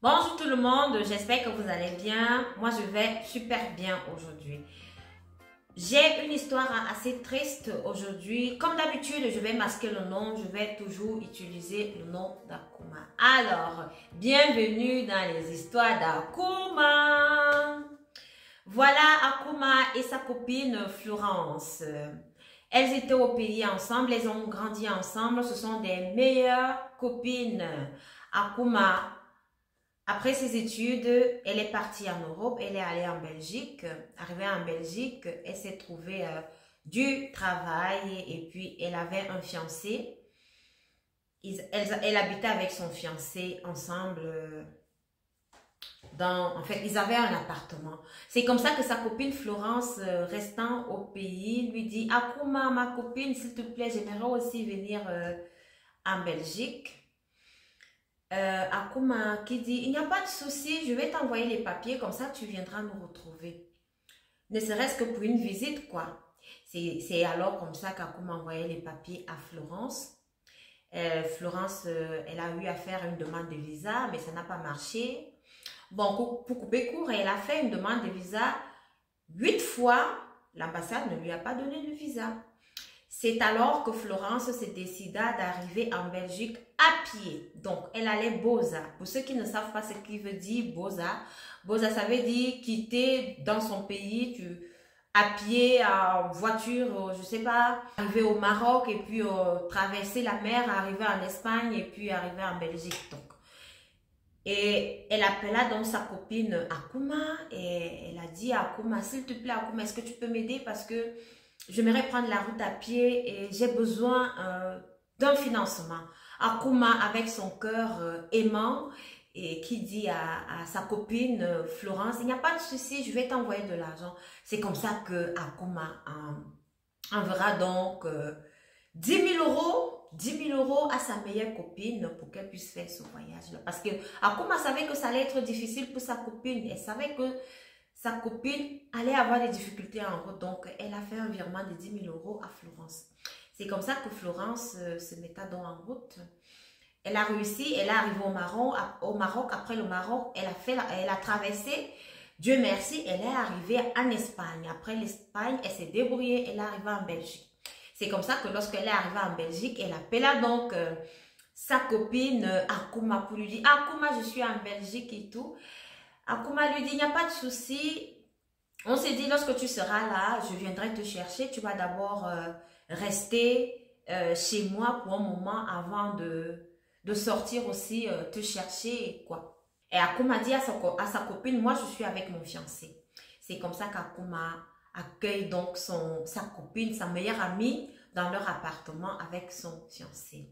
Bonjour tout le monde, j'espère que vous allez bien. Moi, je vais super bien aujourd'hui. J'ai une histoire assez triste aujourd'hui. Comme d'habitude, je vais masquer le nom. Je vais toujours utiliser le nom d'Akuma. Alors, bienvenue dans les histoires d'Akuma. Voilà Akuma et sa copine Florence. Elles étaient au pays ensemble, elles ont grandi ensemble. Ce sont des meilleures copines. Akuma, après ses études, elle est partie en Europe, elle est allée en Belgique. Arrivée en Belgique, elle s'est trouvée du travail et puis elle avait un fiancé. Elle habitait avec son fiancé ensemble. En fait, ils avaient un appartement. C'est comme ça que sa copine Florence, restant au pays, lui dit: Akuma, ma copine, s'il te plaît, j'aimerais aussi venir en Belgique. Akuma qui dit: il n'y a pas de souci, je vais t'envoyer les papiers, comme ça tu viendras nous retrouver. Ne serait-ce que pour une visite, quoi. C'est alors comme ça qu'Akuma envoyait les papiers à Florence. Florence, elle a eu à faire une demande de visa, mais ça n'a pas marché. Bon, pour couper court, elle a fait une demande de visa 8 fois. L'ambassade ne lui a pas donné de visa. C'est alors que Florence se décida d'arriver en Belgique à pied. Donc, elle allait Boza. Pour ceux qui ne savent pas ce qu'il veut dire Boza, Boza, ça veut dire quitter dans son pays, à pied, en voiture, je sais pas, arriver au Maroc et puis traverser la mer, arriver en Espagne et puis arriver en Belgique. Donc, et elle appela donc sa copine Akuma et elle a dit à Akuma: s'il te plaît Akuma, est-ce que tu peux m'aider parce que j'aimerais prendre la route à pied et j'ai besoin d'un financement. Akuma, avec son cœur aimant, et qui dit à sa copine Florence: il n'y a pas de souci, je vais t'envoyer de l'argent. C'est comme ça que Akuma enverra donc 10 000 euros. 10 000 euros à sa meilleure copine pour qu'elle puisse faire ce voyage-là. Parce que Akuma savait que ça allait être difficile pour sa copine. Elle savait que sa copine allait avoir des difficultés en route. Donc, elle a fait un virement de 10 000 euros à Florence. C'est comme ça que Florence se metta donc en route. Elle a réussi, elle est arrivée au Maroc. Après le Maroc, elle a traversé. Dieu merci, elle est arrivée en Espagne. Après l'Espagne, elle s'est débrouillée, elle est arrivée en Belgique. C'est comme ça que lorsqu'elle est arrivée en Belgique, elle appela donc sa copine Akuma pour lui dire: Akuma, je suis en Belgique et tout. Akuma lui dit: il n'y a pas de souci. On s'est dit, lorsque tu seras là, je viendrai te chercher. Tu vas d'abord rester chez moi pour un moment avant de sortir aussi te chercher, quoi. Et Akuma dit à sa copine: moi, je suis avec mon fiancé. C'est comme ça qu'Akuma accueille donc sa copine, sa meilleure amie, dans leur appartement avec son fiancé.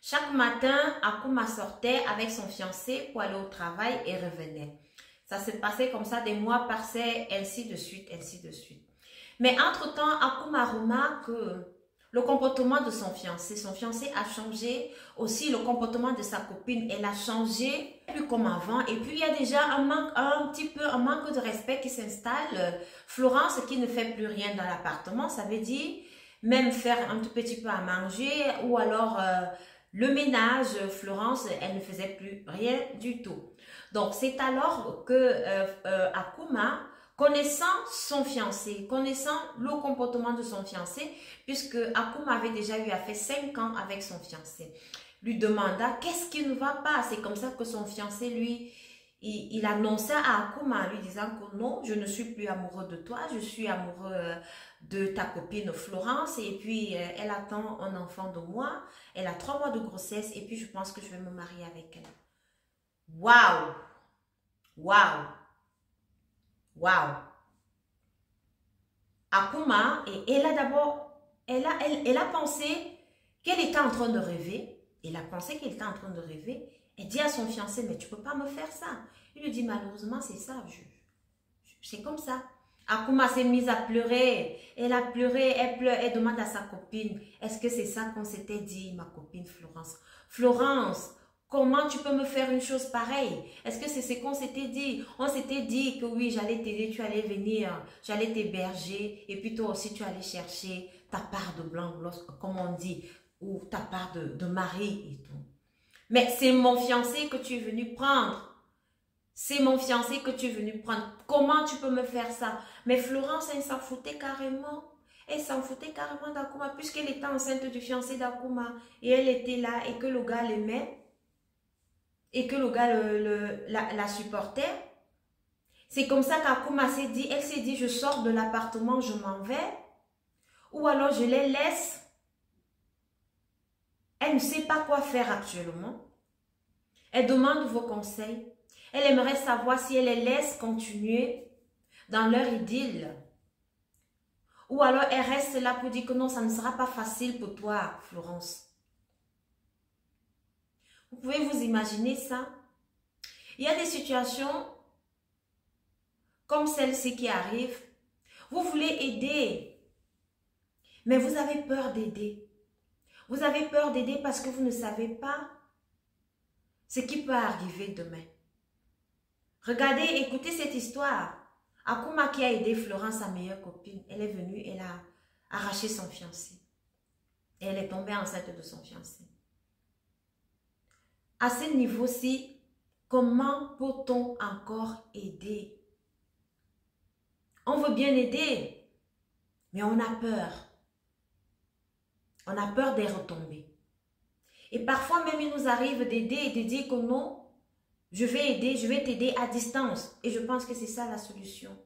Chaque matin, Akuma sortait avec son fiancé pour aller au travail et revenait. Ça se passait comme ça, des mois passaient, ainsi de suite, ainsi de suite. Mais entre-temps, Akuma remarque le comportement de son fiancé. Son fiancé a changé, aussi le comportement de sa copine, elle a changé, plus comme avant. Et puis il y a déjà un petit peu un manque de respect qui s'installe. Florence qui ne fait plus rien dans l'appartement, ça veut dire même faire un tout petit peu à manger ou alors le ménage. Florence, elle ne faisait plus rien du tout. Donc, c'est alors que Akuma, connaissant son fiancé, connaissant le comportement de son fiancé, puisque Akuma avait déjà eu à faire 5 ans avec son fiancé, lui demanda qu'est-ce qui ne va pas. C'est comme ça que son fiancé, lui, il annonça à Akuma en lui disant que non, je ne suis plus amoureux de toi, je suis amoureux de ta copine Florence et puis elle attend un enfant de moi, elle a 3 mois de grossesse et puis je pense que je vais me marier avec elle. Waouh! Waouh! Waouh! Akuma, et elle a d'abord, elle a pensé qu'elle était en train de rêver. Elle a pensé qu'elle était en train de rêver. Elle dit à son fiancé: mais tu peux pas me faire ça. Il lui dit: malheureusement, c'est ça. C'est comme ça. Akuma s'est mise à pleurer. Elle a pleuré, elle pleure, elle demande à sa copine: est-ce que c'est ça qu'on s'était dit, ma copine Florence? Florence, comment tu peux me faire une chose pareille? Est-ce que c'est ce qu'on s'était dit? On s'était dit que oui, j'allais t'aider, tu allais venir, j'allais t'héberger, et puis toi aussi tu allais chercher ta part de blanc, comme on dit, ou ta part de mari et tout. Mais c'est mon fiancé que tu es venu prendre. C'est mon fiancé que tu es venu prendre. Comment tu peux me faire ça? Mais Florence, elle s'en foutait carrément. Elle s'en foutait carrément d'Akuma puisqu'elle était enceinte du fiancé d'Akuma. Et elle était là et que le gars l'aimait. Et que le gars la supportait. C'est comme ça qu'Akuma s'est dit, elle s'est dit, je sors de l'appartement, je m'en vais. Ou alors je les laisse. Elle ne sait pas quoi faire actuellement. Elle demande vos conseils. Elle aimerait savoir si elle les laisse continuer dans leur idylle. Ou alors elle reste là pour dire que non, ça ne sera pas facile pour toi, Florence. Vous pouvez vous imaginer ça? Il y a des situations comme celle-ci qui arrive. Vous voulez aider, mais vous avez peur d'aider. Vous avez peur d'aider parce que vous ne savez pas ce qui peut arriver demain. Regardez, écoutez cette histoire. Akuma qui a aidé Florence, sa meilleure copine, elle est venue, elle a arraché son fiancé. Et elle est tombée enceinte de son fiancé. À ce niveau-ci, comment peut-on encore aider? On veut bien aider, mais on a peur. On a peur des retombées. Et parfois même, il nous arrive d'aider et de dire que non, je vais aider, je vais t'aider à distance. Et je pense que c'est ça la solution.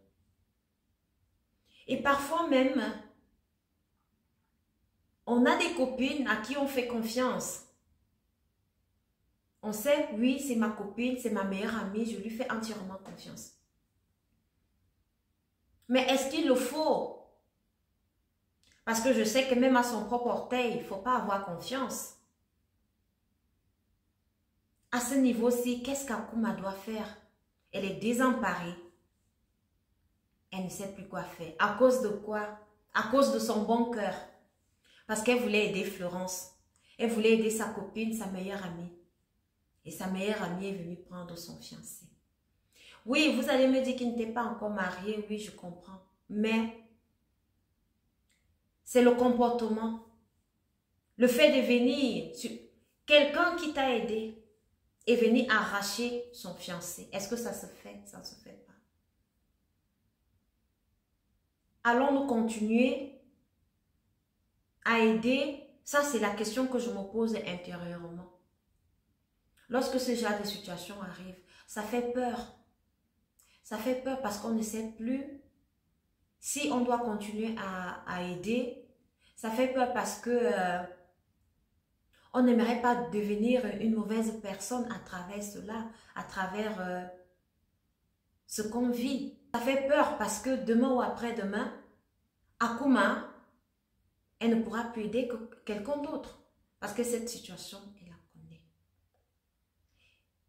Et parfois même, on a des copines à qui on fait confiance. On sait, oui, c'est ma copine, c'est ma meilleure amie, je lui fais entièrement confiance. Mais est-ce qu'il le faut? Parce que je sais que même à son propre orteil, il ne faut pas avoir confiance. À ce niveau-ci, qu'est-ce qu'Akuma doit faire? Elle est désemparée. Elle ne sait plus quoi faire. À cause de quoi? À cause de son bon cœur. Parce qu'elle voulait aider Florence. Elle voulait aider sa copine, sa meilleure amie. Et sa meilleure amie est venue prendre son fiancé. Oui, vous allez me dire qu'il n'était pas encore marié. Oui, je comprends. Mais c'est le comportement. Le fait de venir, quelqu'un qui t'a aidé et venir arracher son fiancé. Est-ce que ça se fait? Ça ne se fait pas. Allons-nous continuer à aider? Ça, c'est la question que je me pose intérieurement. Lorsque ce genre de situation arrive, ça fait peur. Ça fait peur parce qu'on ne sait plus si on doit continuer à aider. Ça fait peur parce que on n'aimerait pas devenir une mauvaise personne à travers cela, à travers ce qu'on vit. Ça fait peur parce que demain ou après-demain, Akuma, elle ne pourra plus aider que quelqu'un d'autre. Parce que cette situation, elle la connaît.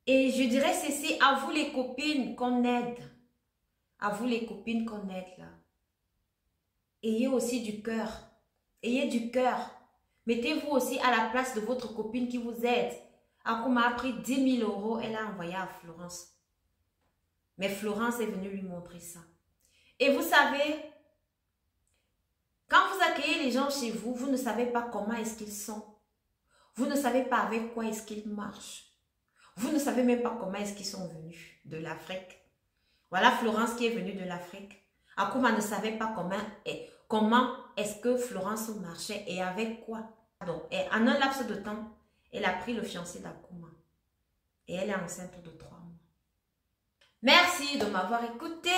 Et je dirais ceci, à vous les copines qu'on aide. À vous les copines qu'on aide là. Ayez aussi du cœur. Ayez du cœur. Mettez-vous aussi à la place de votre copine qui vous aide. Akuma a pris 10 000 €, elle a envoyé à Florence. Mais Florence est venue lui montrer ça. Et vous savez, quand vous accueillez les gens chez vous, vous ne savez pas comment est-ce qu'ils sont. Vous ne savez pas avec quoi est-ce qu'ils marchent. Vous ne savez même pas comment est-ce qu'ils sont venus de l'Afrique. Voilà Florence qui est venue de l'Afrique. Akuma ne savait pas comment est-ce que Florence marchait et avec quoi. Donc, en un laps de temps, elle a pris le fiancé d'Akuma. Et elle est enceinte de 3 mois. Merci de m'avoir écouté.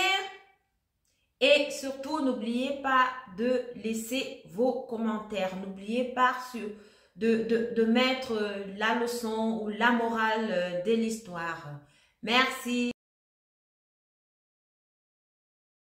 Et surtout, n'oubliez pas de laisser vos commentaires. N'oubliez pas de mettre la leçon ou la morale de l'histoire. Merci.